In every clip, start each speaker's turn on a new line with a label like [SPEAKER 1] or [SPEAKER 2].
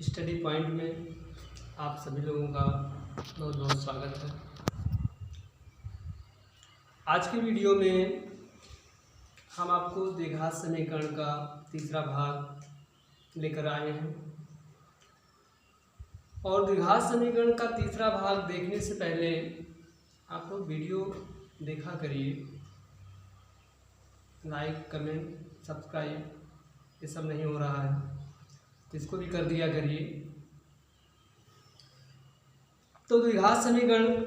[SPEAKER 1] Study point में आप सभी लोगों का बहुत बहुत स्वागत है। आज की वीडियो में हम आपको द्विघात समीकरण का तीसरा भाग लेकर आए हैं और द्विघात समीकरण का तीसरा भाग देखने से पहले आप लोग वीडियो देखा करिए, लाइक कमेंट सब्सक्राइब ये सब नहीं हो रहा है, इसको भी कर दिया करिए। तो द्विघात समीकरण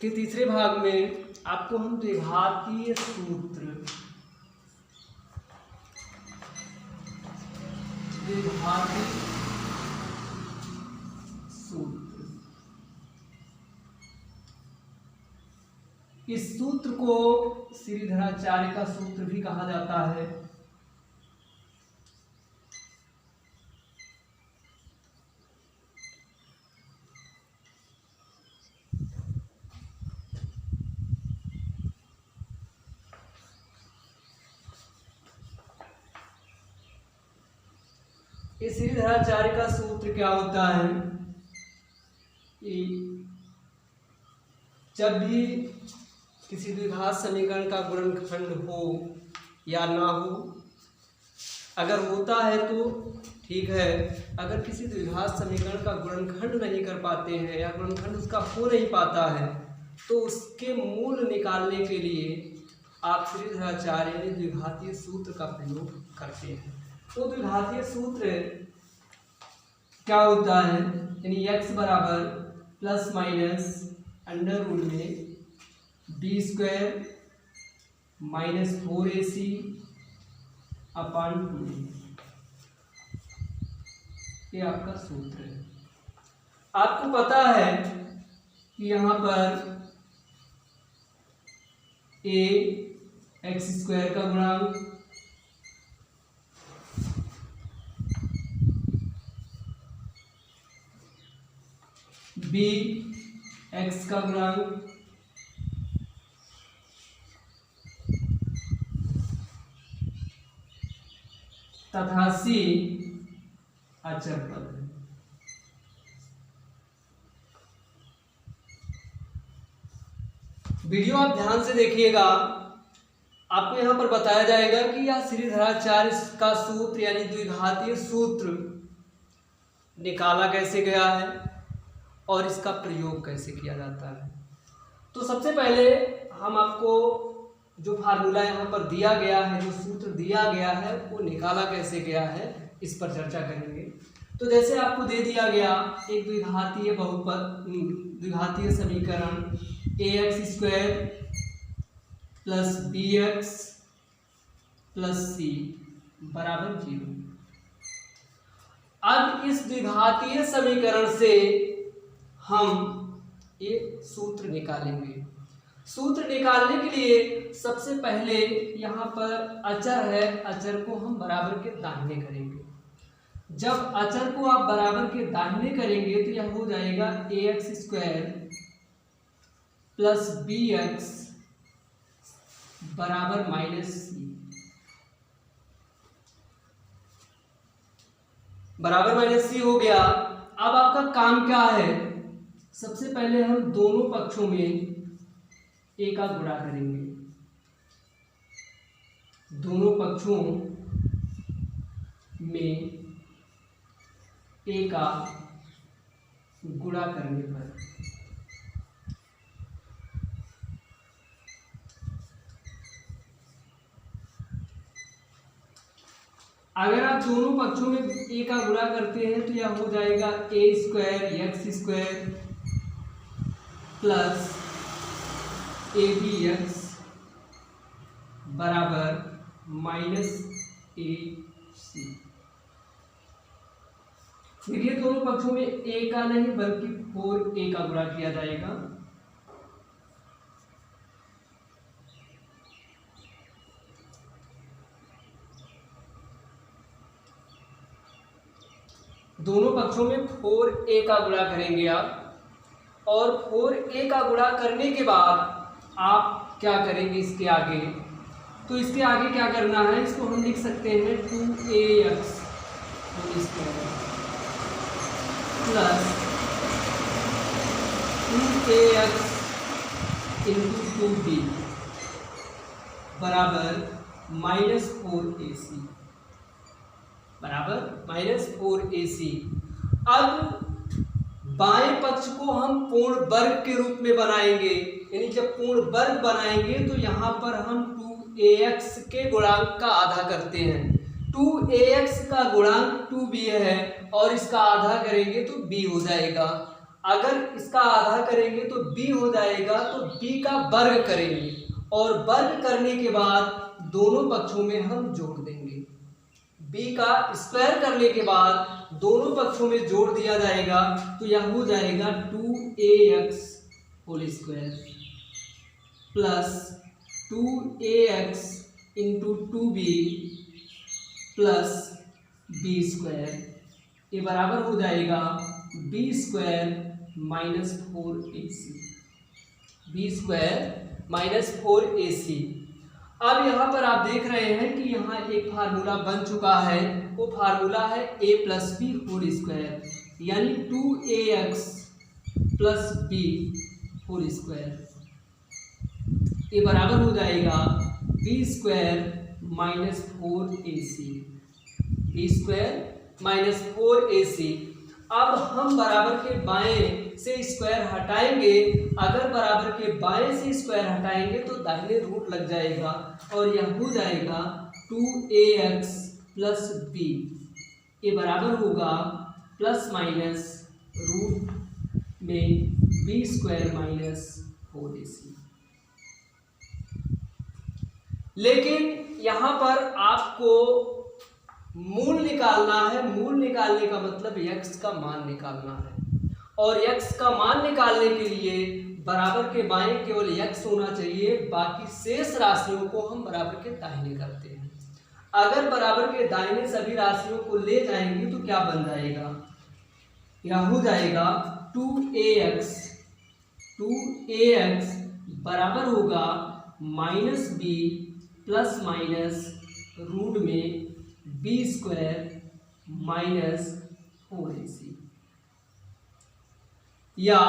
[SPEAKER 1] के तीसरे भाग में आपको हम द्विघातीय सूत्र इस सूत्र को श्रीधराचार्य का सूत्र भी कहा जाता है। इस श्रीधराचार्य का सूत्र क्या होता है कि जब भी किसी द्विघात समीकरण का गुणनखंड हो या ना हो, अगर होता है तो ठीक है, अगर किसी द्विघात समीकरण का गुणनखंड नहीं कर पाते हैं या गुणनखंड उसका हो नहीं पाता है तो उसके मूल निकालने के लिए आप श्रीधराचार्य ने द्विघातीय सूत्र का प्रयोग करते हैं। तो द्विघातीय सूत्र क्या होता है, यानी x बराबर प्लस माइनस अंडर रूट में बी स्क्वायर माइनस 4ac अपान 2, ये आपका सूत्र है। आपको पता है कि यहाँ पर a एक्स स्क्वायर का गुणांक b x का गुणांक तथा c अचर पद है। वीडियो आप ध्यान से देखिएगा, आपको यहाँ पर बताया जाएगा कि यह श्रीधराचार्य का सूत्र यानी द्विघातीय सूत्र निकाला कैसे गया है और इसका प्रयोग कैसे किया जाता है। तो सबसे पहले हम आपको जो फार्मूला यहाँ पर दिया गया है, जो सूत्र दिया गया है, वो निकाला कैसे गया है इस पर चर्चा करेंगे। तो जैसे आपको दे दिया गया एक द्विघातीय बहुपद द्विघातीय समीकरण ax square plus bx plus c बराबर 0। अब इस द्विघातीय समीकरण से हम ये सूत्र निकालेंगे। सूत्र निकालने के लिए सबसे पहले यहाँ पर अचर है, अचर को हम बराबर के दाहिने करेंगे। जब अचर को आप बराबर के दाहिने करेंगे तो यह हो जाएगा ax स्क्वायर प्लस bx बराबर माइनस c बराबर माइनस c हो गया। अब आपका काम क्या है, सबसे पहले हम दोनों पक्षों में a का गुणा करेंगे। दोनों पक्षों में a का गुणा करने पर अगर आप दोनों पक्षों में a का गुणा करते हैं तो यह हो जाएगा a square x square plus abx बराबर माइनस ac। देखिए दोनों पक्षों में a का नहीं बल्कि 4a का गुणा किया जाएगा। दोनों पक्षों में 4a का गुणा करेंगे आप, और 4a का गुणा करने के बाद आप क्या करेंगे इसके आगे, तो इसके आगे क्या करना है, इसको हम लिख सकते हैं 2ax plus 2ax into 2b बराबर -4ac बराबर -4ac। अब बाएं पक्ष को हम पूर्ण वर्ग के रूप में बनाएंगे, यानी जब पूर्ण वर्ग बनाएंगे तो यहाँ पर हम 2ax के गुणांक का आधा करते हैं। 2ax का गुणांक 2b है और इसका आधा करेंगे तो b हो जाएगा। अगर इसका आधा करेंगे तो b हो जाएगा, तो b का वर्ग करेंगे और वर्ग करने के बाद दोनों पक्षों में हम जोड़ देंगे। b का स्क्वायर करने के बाद दोनों पक्षों में जोड़ दिया जाएगा तो यह हो जाएगा 2ax whole square plus 2ax into 2b plus b square, ये बराबर हो जाएगा b square minus 4ac, b square minus 4ac। अब यहाँ पर आप देख रहे हैं कि यहाँ एक फार्मूला बन चुका है, वो फार्मूला है a plus b whole square, यानी 2ax plus b whole square, ये बराबर हो जाएगा b square minus 4ac, b square minus 4ac। अब हम बराबर के बाएं से स्क्वायर हटाएंगे, अगर बराबर के बाएं से स्क्वायर हटाएंगे तो दाहिने रूट लग जाएगा और यह हो जाएगा 2ax प्लस b, ये बराबर होगा प्लस माइनस रूट में b स्क्वायर माइनस 4ac। लेकिन यहाँ पर आपको मूल निकालना है, मूल निकालने का मतलब x का मान निकालना है और x का मान निकालने के लिए बराबर के बाएं केवल x होना चाहिए, बाकी शेष राशियों को हम बराबर के दाहिने करते हैं। अगर बराबर के दाहिने सभी राशियों को ले जाएंगे तो क्या बन जाएगा, यह हो जाएगा 2ax बराबर होगा minus b plus minus root में b स्क्वायर माइनस 4ac, या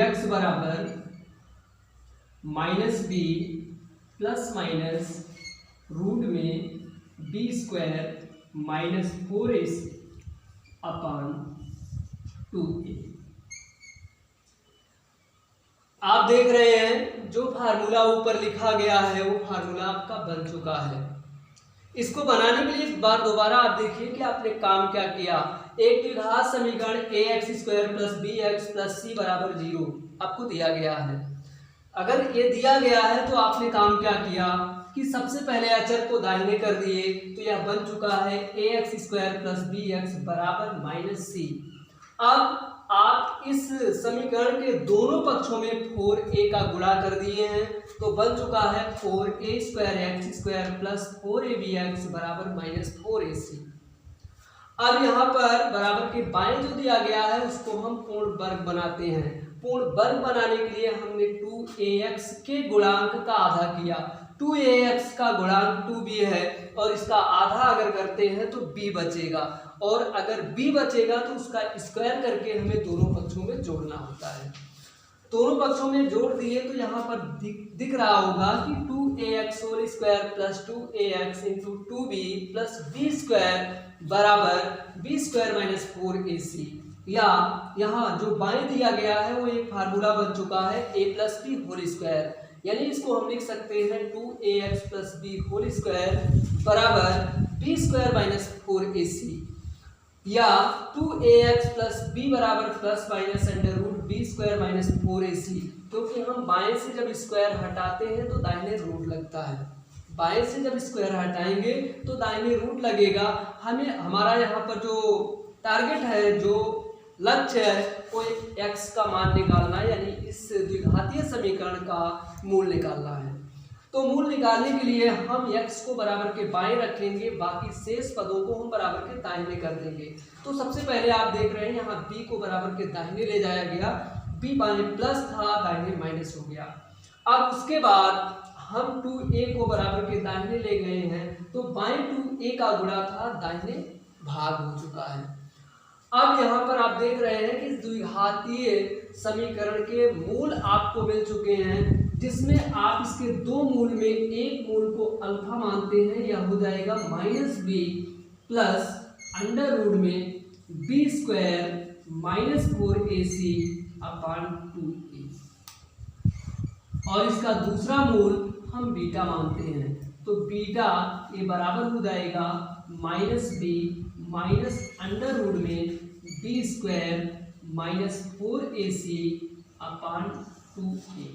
[SPEAKER 1] x बराबर minus b plus minus root में b square minus 4ac upon 2a। आप देख रहे हैं जो फार्मूला ऊपर लिखा गया है वो फार्मूला आपका बन चुका है। इसको बनाने के लिए एक बार दोबारा आप देखिए कि आपने काम क्या किया। एक द्विघात समीकरण ax square plus bx plus c बराबर 0 आपको दिया गया है। अगर ये दिया गया है तो आपने काम क्या किया कि सबसे पहले अचर को दाहिने कर दिए, तो यह बन चुका है ax स्क्वायर प्लस bx बराबर माइनस c। अब आप इस समीकरण के दोनों पक्षों में 4a का गुणा कर दिए हैं तो बन चुका है 4a square x square plus 4abx बराबर माइनस 4ac। अब यहाँ पर बराबर के बाएं जो दिया गया है उसको हम पूर्ण वर्ग बनाते हैं। पूर्ण वर्ग बनाने के लिए हमने 2ax के गुणांक का आधा किया। 2ax का गुणांक 2b है और इसका आधा अगर करते हैं तो b बचेगा, और अगर b बचेगा तो उसका स्क्वायर करके हमें दोनों पक्षों में जोड़ना होता है। दोनों पक्षों में जोड़ दिए तो यहाँ पर दिख रहा होगा कि 2ax whole square plus 2ax into 2b plus b square बराबर b स्क्वायर माइनस 4ac, या यहाँ जो बाएं दिया गया है वो एक फार्मूला बन चुका है a plus b whole square, यानी इसको हम लिख सकते हैं 2ax plus b whole square बराबर b स्क्वायर माइनस 4ac, या 2ax प्लस बी बराबर plus minus under root b square minus 4ac, क्योंकि हम बाएं से जब स्क्वायर हटाते हैं तो दाहिने रूट लगता है। बाएं से जब स्क्वायर हटाएंगे तो दाहिने रूट लगेगा। हमें हमारा यहाँ पर जो टारगेट है, जो लक्ष्य है, वो x का मान निकालना है, यानी इस द्विघातीय समीकरण का मूल निकालना है। तो मूल निकालने के लिए हम x को बराबर के बाएं रखेंगे, बाकी शेष पदों को हम बराबर के दाहिने कर देंगे। तो सबसे पहले आप देख रहे हैं यहाँ b को बराबर के दाहिने ले जाया गया, b बाएं प्लस था दाहिने माइनस हो गया। अब उसके बाद हम 2a को बराबर के दाहिने ले गए हैं तो बाएं 2a का गुणा था दाहिने भाग हो चुका है। अब यहाँ पर आप देख रहे हैं कि द्विघातीय समीकरण के मूल आपको मिल चुके हैं, जिसमें आप इसके दो मूल में एक मूल को अल्फा मानते हैं, यह हो जाएगा -b प्लस अंडर रूट में b² -4ac अपान 2a, और इसका दूसरा मूल हम बीटा मानते हैं, तो बीटा ये बराबर हो जाएगा -b माइनस अंडर रूट में b² -4ac अपान 2a।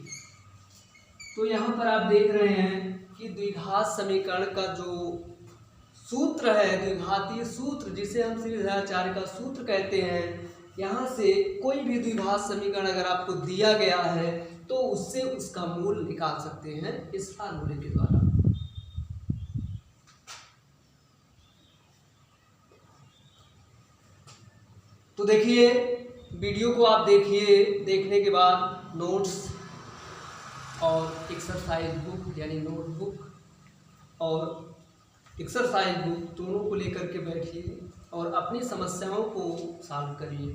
[SPEAKER 1] तो यहाँ पर आप देख रहे हैं कि द्विघात समीकरण का जो सूत्र है, द्विघातीय सूत्र जिसे हम श्रीधराचार्य का सूत्र कहते हैं, यहाँ से कोई भी द्विघात समीकरण अगर आपको दिया गया है तो उससे उसका मूल निकाल सकते हैं इस फार्मूले के द्वारा। तो देखिए, वीडियो को आप देखिए, देखने के बाद नोट्स और एक्सरसाइज बुक यानी नोटबुक और एक्सरसाइज बुक दोनों को लेकर के बैठिए और अपनी समस्याओं को सॉल्व करिए।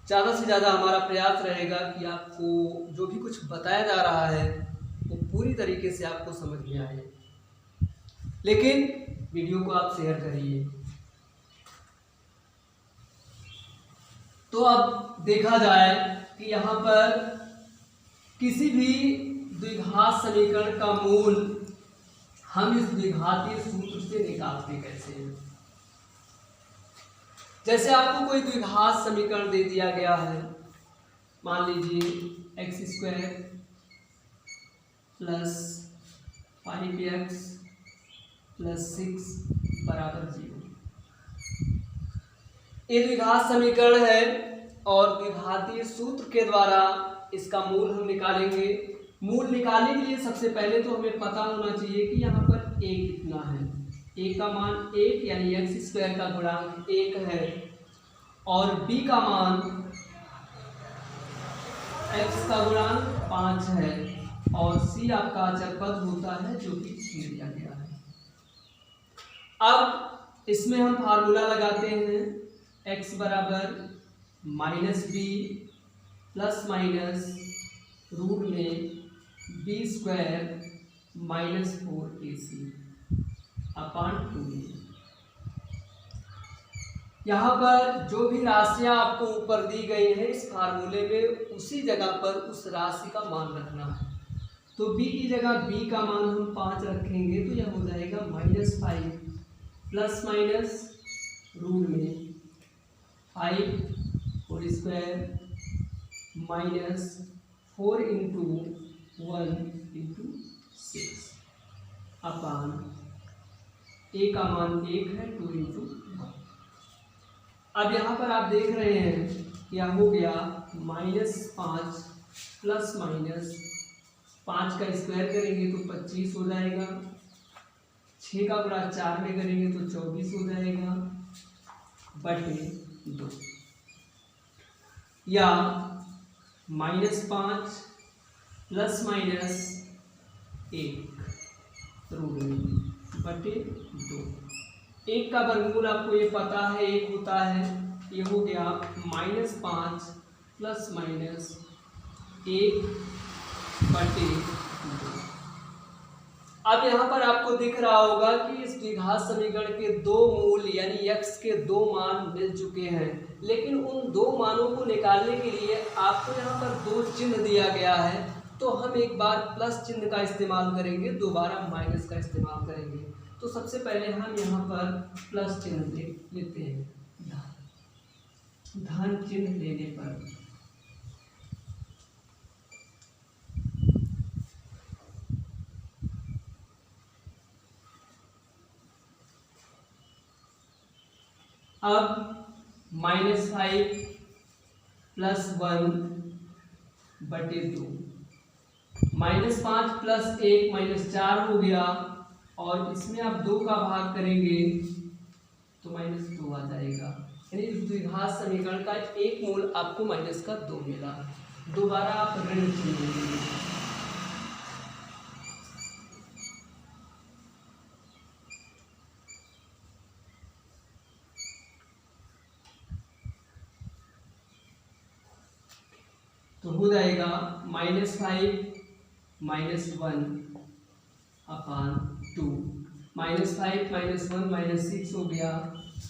[SPEAKER 1] ज़्यादा से ज़्यादा हमारा प्रयास रहेगा कि आपको जो भी कुछ बताया जा रहा है वो पूरी तरीके से आपको समझ में आए, लेकिन वीडियो को आप शेयर करिए। तो अब देखा जाए कि यहाँ पर किसी भी द्विघात समीकरण का मूल हम इस द्विघातीय सूत्र से निकालते कैसे हैं। जैसे आपको कोई द्विघात समीकरण दे दिया गया है, मान लीजिए x² प्लस 5x प्लस 6 बराबर 0। ये द्विघात समीकरण है और द्विघातीय सूत्र के द्वारा इसका मूल हम निकालेंगे। मूल निकालने के लिए सबसे पहले तो हमें पता होना चाहिए कि यहाँ पर a कितना है। a का मान 1 यानी x² का गुणांक 1 है और b का मान x का गुणांक 5 है और c आपका अचर पद होता है जो कि छीन दिया गया है। अब इसमें हम फार्मूला लगाते हैं, x बराबर -b प्लस माइनस रूट में b² -4ac अपान 2a। यहाँ पर जो भी राशियाँ आपको ऊपर दी गई हैं इस फार्मूले में उसी जगह पर उस राशि का मान रखना है। तो b की जगह b का मान हम 5 रखेंगे तो यह हो जाएगा -5 प्लस माइनस रूट में 5 whole square minus 4 into 1 into 6 upon a का मान 1 है 2 इंटू 1। अब यहाँ पर आप देख रहे हैं क्या हो गया, -5 प्लस माइनस 5 का स्क्वायर करेंगे तो 25 हो जाएगा, 6 का गुणा 4 में करेंगे तो 24 हो जाएगा बटे 2, या -5 प्लस माइनस 1 रूट में बटे 2। 1 का वर्गमूल आपको ये पता है 1 होता है, ये हो गया -5 प्लस माइनस 1 बटे 2। अब यहाँ पर आपको दिख रहा होगा कि इस द्विघात समीकरण के दो मूल यानी x के दो मान मिल चुके हैं, लेकिन उन दो मानों को निकालने के लिए आपको यहाँ पर दो चिन्ह दिया गया है। तो हम एक बार प्लस चिन्ह का इस्तेमाल करेंगे, दोबारा माइनस का इस्तेमाल करेंगे। तो सबसे पहले हम यहाँ पर प्लस चिन्ह लेते हैं, धन चिन्ह लेने पर अब -5 प्लस 1 बटे 2, -5 प्लस 1 -4 हो गया और इसमें आप 2 का भाग करेंगे तो -2 आ जाएगा। यानी इस द्विघात समीकरण का एक मूल आपको -2 मिला। दोबारा आप ऋण चिन्ह लेंगे, तो हो जाएगा -5 -1/2 -5 -1 -6 हो गया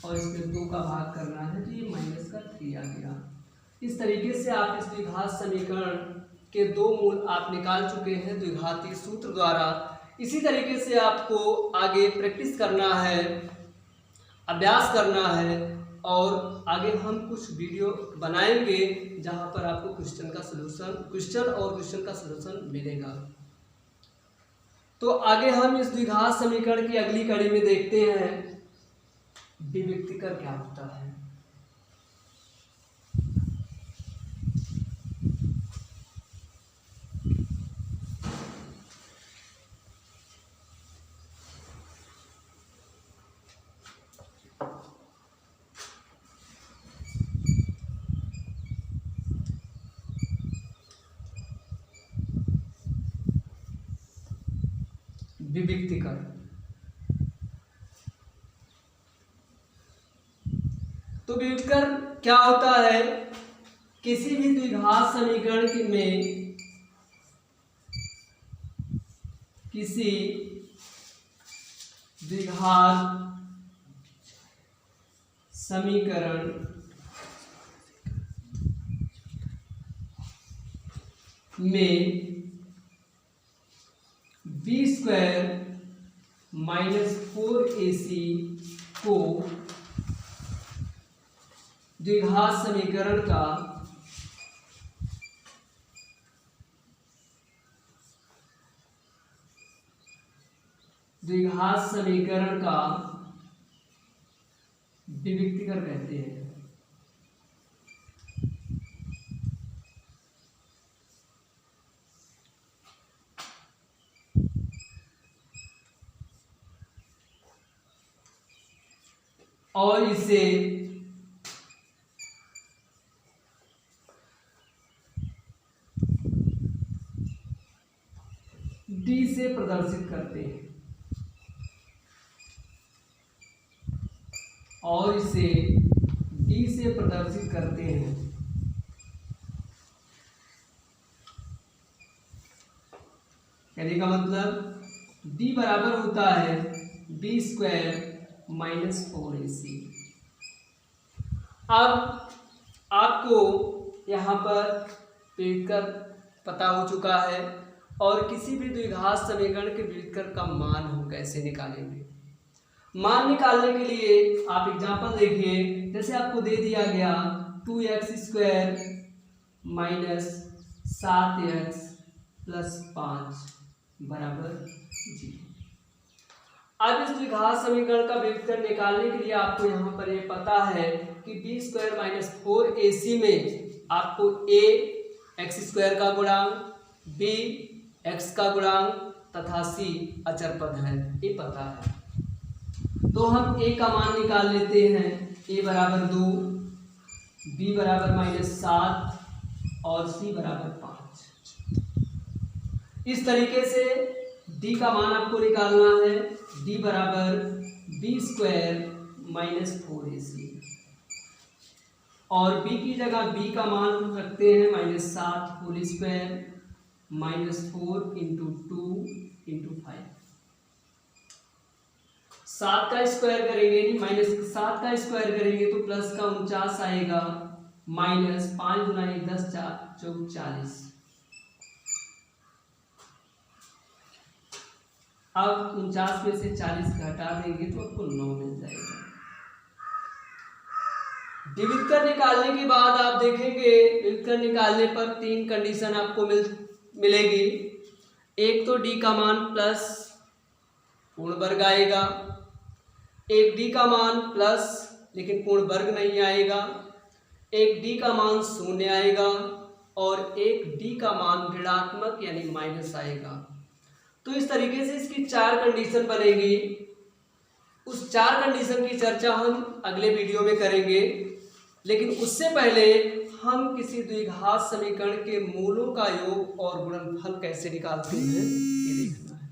[SPEAKER 1] और इसमें 2 का भाग करना है तो ये -3 आ गया। इस तरीके से आप इस द्विघात समीकरण के 2 मूल आप निकाल चुके हैं द्विघातीय सूत्र द्वारा। इसी तरीके से आपको आगे प्रैक्टिस करना है, अभ्यास करना है और आगे हम कुछ वीडियो बनाएंगे जहां पर आपको क्वेश्चन का सलूशन मिलेगा। तो आगे हम इस द्विघात समीकरण की अगली कड़ी में देखते हैं विविक्तीकर क्या होता है। विविक्तीकर तो विविक्तीकर क्या होता है? किसी भी द्विघात समीकरण में किसी द्विघात समीकरण में b² - 4ac को द्विघात समीकरण का विविक्तीकर कहते हैं। और इसे D से प्रदर्शित करते हैं कहने का मतलब D बराबर होता है b² - 4ac। अब आपको यहाँ पर विविक्तीकर पता हो चुका है और किसी भी द्विघात समीकरण के विविक्तीकर का मान हम कैसे निकालेंगे। मान निकालने के लिए आप एग्जांपल देखिए, जैसे आपको दे दिया गया 2x² - 7x + 5 = 0। अब इस द्विघात समीकरण का विविक्तीकर निकालने के लिए आपको यहाँ पर ये पता है कि b² - 4ac में आपको a x² का गुणांक, b x का गुणांक तथा c अचर पद है, ये पता है। तो हम a का मान निकाल लेते हैं। a = 2, b = -7 और c = 5। इस तरीके से d का मान आपको निकालना है। d = b² - 4ac और b की जगह b का मान रखते हैं -7 होल स्क्वायर -4 × 2 × 5। 7 का स्क्वायर करेंगे, -7 का स्क्वायर करेंगे तो प्लस का 49 आएगा, -5 × 1 10 4 40। अब 49 में से 40 घटा देंगे तो आपको 9 मिल जाएगा। विविक्तीकर निकालने के बाद आप देखेंगे, विविक्तीकर निकालने पर 3 कंडीशन आपको मिलेगी। एक तो d का मान प्लस पूर्ण वर्ग आएगा, एक d का मान प्लस लेकिन पूर्ण वर्ग नहीं आएगा, एक d का मान 0 आएगा और एक d का मान ऋणात्मक यानी माइनस आएगा। तो इस तरीके से इसकी 4 कंडीशन बनेगी। उस 4 कंडीशन की चर्चा हम अगले वीडियो में करेंगे, लेकिन उससे पहले हम किसी द्विघात समीकरण के मूलों का योग और गुणनफल कैसे निकालते हैं ये देखना है।